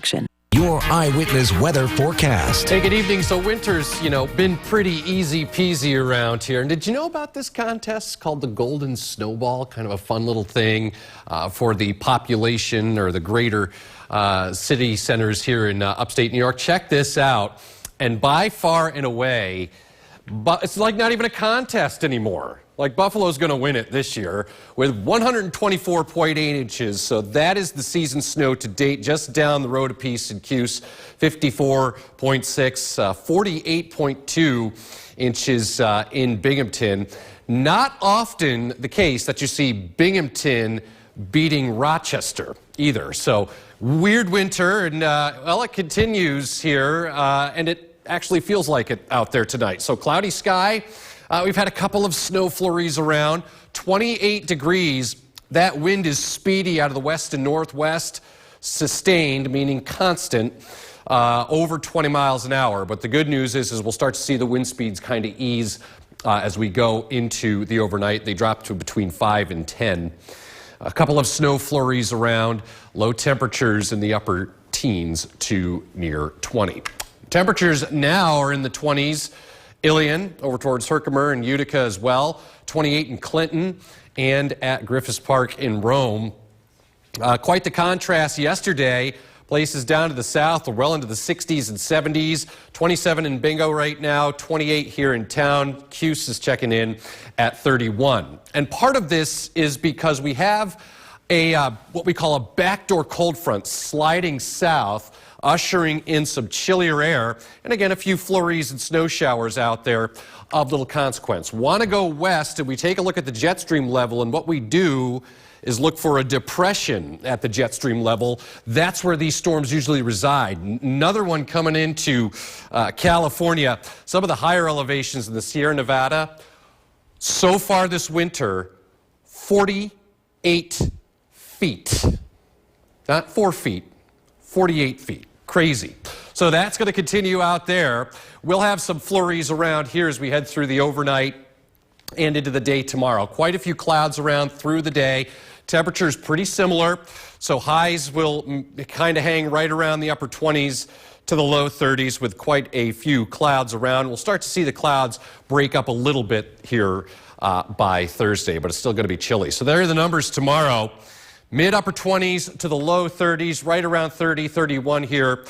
action. Your eyewitness weather forecast. Hey, good evening. So winter's, been pretty easy peasy around here. And did you know about this contest called the Golden Snowball? Kind of a fun little thing for the population or the greater city centers here in upstate New York. Check this out. And by far and away, but it's like not even a contest anymore. Like Buffalo's going to win it this year with 124.8 inches. So that is the season snow to date, just down the road a piece in Cuse, 54.6, 48.2 inches in Binghamton. Not often the case that you see Binghamton beating Rochester either. So weird winter, and well, it continues here, and it actually feels like it out there tonight. So cloudy sky. We've had a couple of snow flurries around, 28 degrees. That wind is speedy out of the west and northwest, sustained, meaning constant, over 20 miles an hour. But the good news is we'll start to see the wind speeds kind of ease as we go into the overnight. They drop to between 5 and 10. A couple of snow flurries around, low temperatures in the upper teens to near 20. Temperatures now are in the 20s. Ilion over towards Herkimer and Utica as well, 28 in Clinton and at Griffiths Park in Rome. Quite the contrast yesterday. Places down to the south are well into the 60s and 70s. 27 in Bingo right now, 28 here in town. Cuse is checking in at 31. And part of this is because we have a what we call a backdoor cold front sliding south, ushering in some chillier air, and again, a few flurries and snow showers out there of little consequence. Want to go west, and we take a look at the jet stream level, and what we do is look for a depression at the jet stream level. That's where these storms usually reside. Another one coming into California, some of the higher elevations in the Sierra Nevada. So far this winter, 48 feet. Not 4 feet, 48 feet. Crazy. So that's going to continue out there. We'll have some flurries around here as we head through the overnight and into the day tomorrow. Quite a few clouds around through the day. Temperatures pretty similar. So highs will kind of hang right around the upper 20s to the low 30s with quite a few clouds around. We'll start to see the clouds break up a little bit here by Thursday, but it's still going to be chilly. So there are the numbers tomorrow. Mid-upper 20s to the low 30s, right around 30, 31 here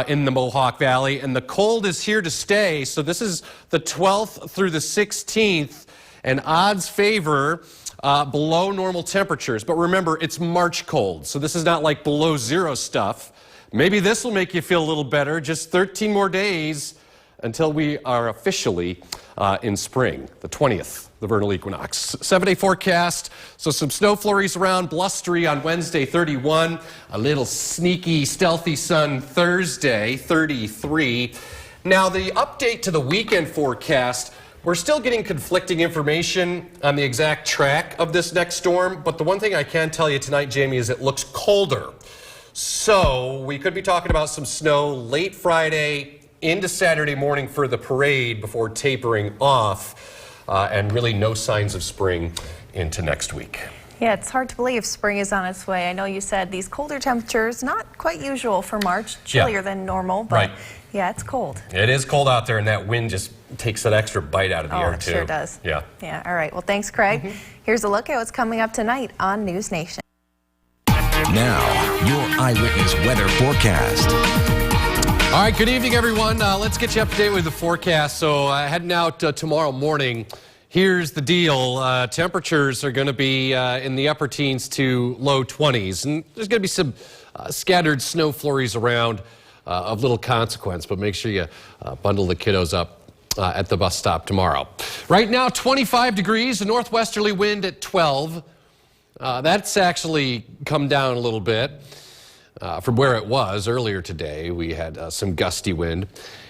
in the Mohawk Valley. And the cold is here to stay. So this is the 12th through the 16th. And odds favor below normal temperatures. But remember, it's March cold. So this is not like below zero stuff. Maybe this will make you feel a little better. Just 13 more days until we are officially in spring, the 20th. The vernal equinox. 7-day forecast. So some snow flurries around, blustery on Wednesday, 31. A little sneaky, stealthy sun Thursday, 33. Now the update to the weekend forecast, we're still getting conflicting information on the exact track of this next storm. But the one thing I can tell you tonight, Jamie, is it looks colder. So we could be talking about some snow late Friday into Saturday morning for the parade before tapering off. And really no signs of spring into next week. Yeah, it's hard to believe spring is on its way. I know you said these colder temperatures, not quite usual for March, chillier than normal, but yeah, it's cold. It is cold out there, and that wind just takes that extra bite out of the air, too. It sure does. Yeah. Yeah, all right. Well, thanks, Craig. Here's a look at what's coming up tonight on News Nation. Now, your eyewitness weather forecast. All right, good evening, everyone. Let's get you up to date with the forecast. So heading out tomorrow morning, here's the deal. Temperatures are going to be in the upper teens to low 20s. And there's going to be some scattered snow flurries around of little consequence. But make sure you bundle the kiddos up at the bus stop tomorrow. Right now, 25 degrees, a northwesterly wind at 12. That's actually come down a little bit. From where it was earlier today. We had some gusty wind.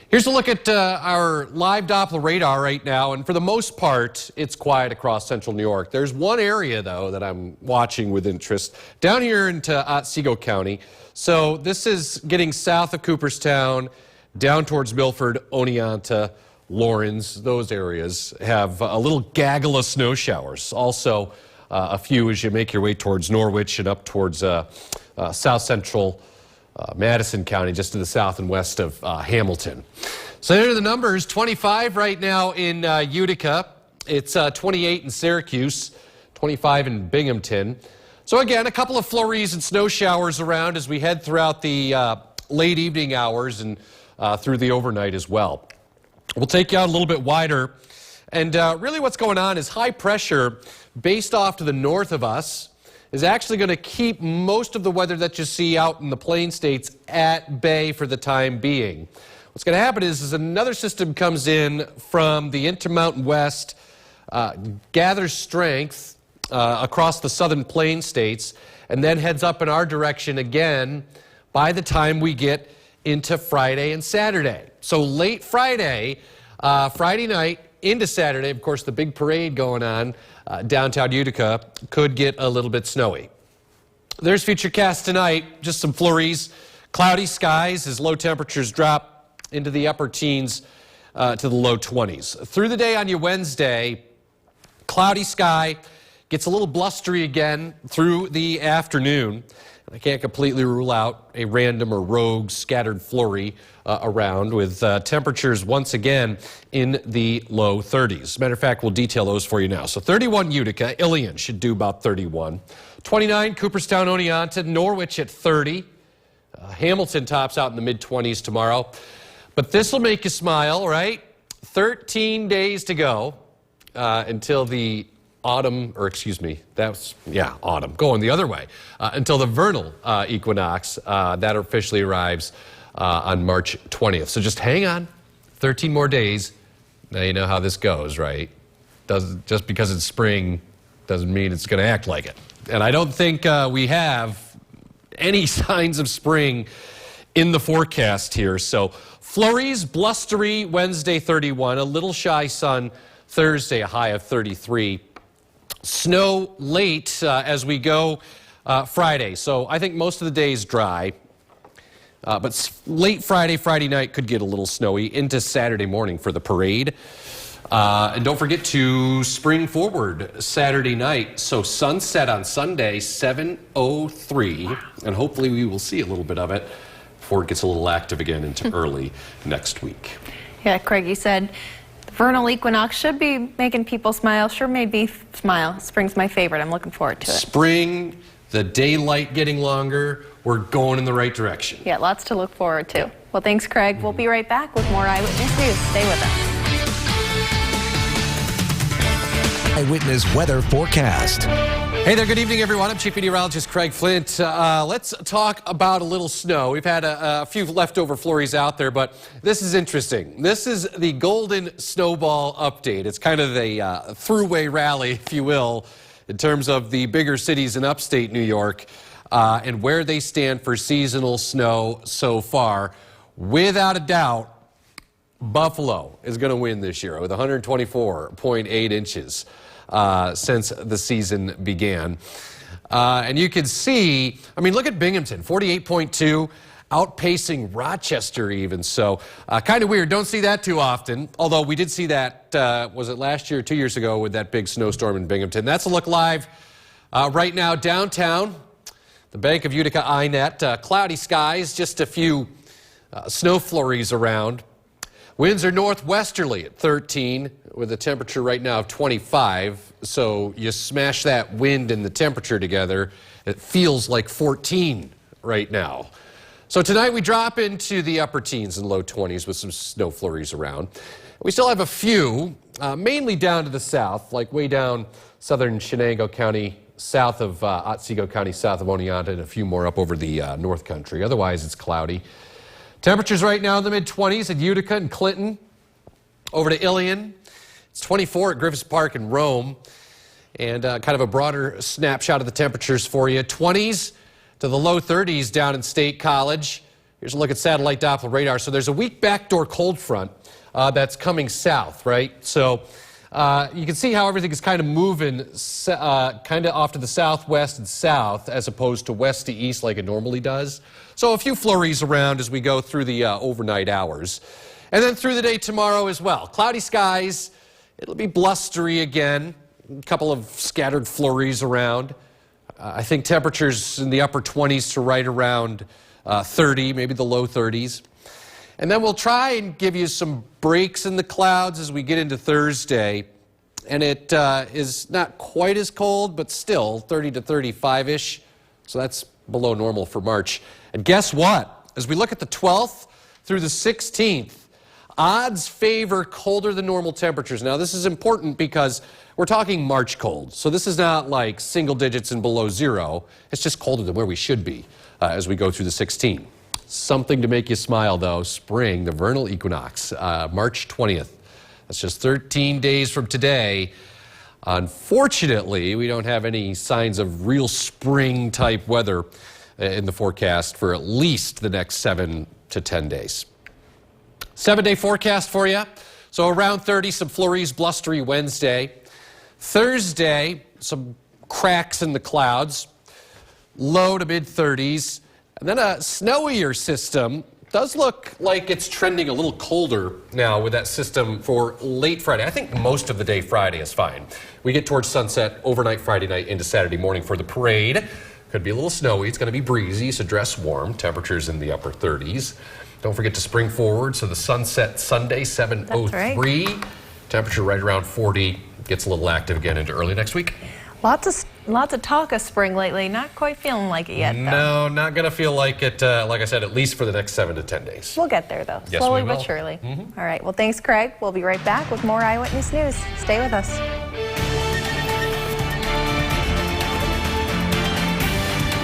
Here's a look at our live Doppler radar right now, and for the most part, it's quiet across central New York. There's one area, though, that I'm watching with interest, down here into Otsego County. So this is getting south of Cooperstown, down towards Milford, Oneonta, Lawrence. Those areas have a little gaggle of snow showers. Also, a few as you make your way towards Norwich and up towards south central Madison County, just to the south and west of Hamilton. So there are the numbers. 25 right now in Utica. It's 28 in Syracuse, 25 in Binghamton. So again, a couple of flurries and snow showers around as we head throughout the late evening hours and through the overnight as well. We'll take you out a little bit wider. And really what's going on is high pressure based off to the north of us is actually going to keep most of the weather that you see out in the plain states at bay for the time being. What's going to happen is another system comes in from the Intermountain West, gathers strength across the southern plain states, and then heads up in our direction again by the time we get into Friday and Saturday. So late Friday, Friday night into Saturday, of course, the big parade going on downtown Utica could get a little bit snowy. There's Futurecast tonight, just some flurries, cloudy skies as low temperatures drop into the upper teens to the low 20s. Through the day on your Wednesday, cloudy sky, gets a little blustery again through the afternoon. I can't completely rule out a random or rogue scattered flurry around with temperatures once again in the low 30s. As a matter of fact, we'll detail those for you now. So 31 Utica, Ilion should do about 31. 29 Cooperstown, Oneonta, Norwich at 30. Hamilton tops out in the mid-20s tomorrow. But this will make you smile, right? 13 days to go until the autumn, or excuse me, autumn, going the other way, until the vernal equinox that officially arrives on March 20th. So just hang on, 13 more days. Now you know how this goes, right? Just because it's spring doesn't mean it's going to act like it. And I don't think we have any signs of spring in the forecast here. So flurries, blustery Wednesday 31, a little shy sun Thursday, a high of 33. Snow late as we go Friday. So I think most of the day is dry. But late Friday, Friday night could get a little snowy into Saturday morning for the parade. And don't forget to spring forward Saturday night. So sunset on Sunday, 7:03. Wow. And hopefully we will see a little bit of it before it gets a little active again into early next week. Yeah, Craig, you said vernal equinox should be making people smile. Sure made me smile. Spring's my favorite. I'm looking forward to it. Spring, the daylight getting longer. We're going in the right direction. Yeah, lots to look forward to. Well, thanks, Craig. We'll be right back with more Eyewitness News. Stay with us. Eyewitness Weather Forecast. Hey there, good evening, everyone. I'm Chief Meteorologist Craig Flint. Let's talk about a little snow. We've had a few leftover flurries out there, but this is interesting. This is the Golden Snowball update. It's kind of a throughway rally, if you will, in terms of the bigger cities in upstate New York and where they stand for seasonal snow so far. Without a doubt, Buffalo is going to win this year with 124.8 inches. Since the season began. And you can see, I mean, look at Binghamton, 48.2, outpacing Rochester even. So kind of weird. Don't see that too often. Although we did see that, was it last year or 2 years ago with that big snowstorm in Binghamton. That's a look live right now downtown, the Bank of Utica INET. Cloudy skies, just a few snow flurries around. Winds are northwesterly at 13 with a temperature right now of 25. So you smash that wind and the temperature together, it feels like 14 right now. So tonight we drop into the upper teens and low 20s with some snow flurries around. We still have a few, mainly down to the south, like way down southern Shenango County, south of Otsego County, south of Oneonta, and a few more up over the north country. Otherwise, it's cloudy. Temperatures right now in the mid-20s at Utica and Clinton. Over to Ilion. It's 24 at Griffith Park in Rome. And kind of a broader snapshot of the temperatures for you. 20s to the low 30s down in State College. Here's a look at satellite Doppler radar. So there's a weak backdoor cold front that's coming south, right? So you can see how everything is kind of moving kind of off to the southwest and south as opposed to west to east like it normally does. So a few flurries around as we go through the overnight hours. And then through the day tomorrow as well. Cloudy skies. It'll be blustery again. A couple of scattered flurries around. I think temperatures in the upper 20s to right around 30, maybe the low 30s. And then we'll try and give you some breaks in the clouds as we get into Thursday. And it is not quite as cold, but still 30 to 35-ish. So that's below normal for March. And guess what? As we look at the 12th through the 16th, odds favor colder than normal temperatures. Now, this is important because we're talking March cold. So this is not like single digits and below zero. It's just colder than where we should be as we go through the 16th. Something to make you smile, though. Spring, the vernal equinox, March 20th. That's just 13 days from today. Unfortunately, we don't have any signs of real spring-type weather in the forecast for at least the next 7 to 10 days. 7-day forecast for you. So around 30, some flurries, blustery Wednesday. Thursday, some cracks in the clouds, low to mid-30s. And then a snowier system. Does look like it's trending a little colder now with that system for late Friday. I think most of the day Friday is fine. We get towards sunset overnight Friday night into Saturday morning for the parade. Could be a little snowy. It's going to be breezy, so dress warm. Temperatures in the upper 30s. Don't forget to spring forward. So the sunset Sunday, 7:03. Right. Temperature right around 40. Gets a little active again into early next week. Lots of talk of spring lately. Not quite feeling like it yet, though. No, not going to feel like it, like I said, at least for the next 7 to 10 days. We'll get there, though. Yes, slowly we will. but surely. All right. Well, thanks, Craig. We'll be right back with more Eyewitness News. Stay with us.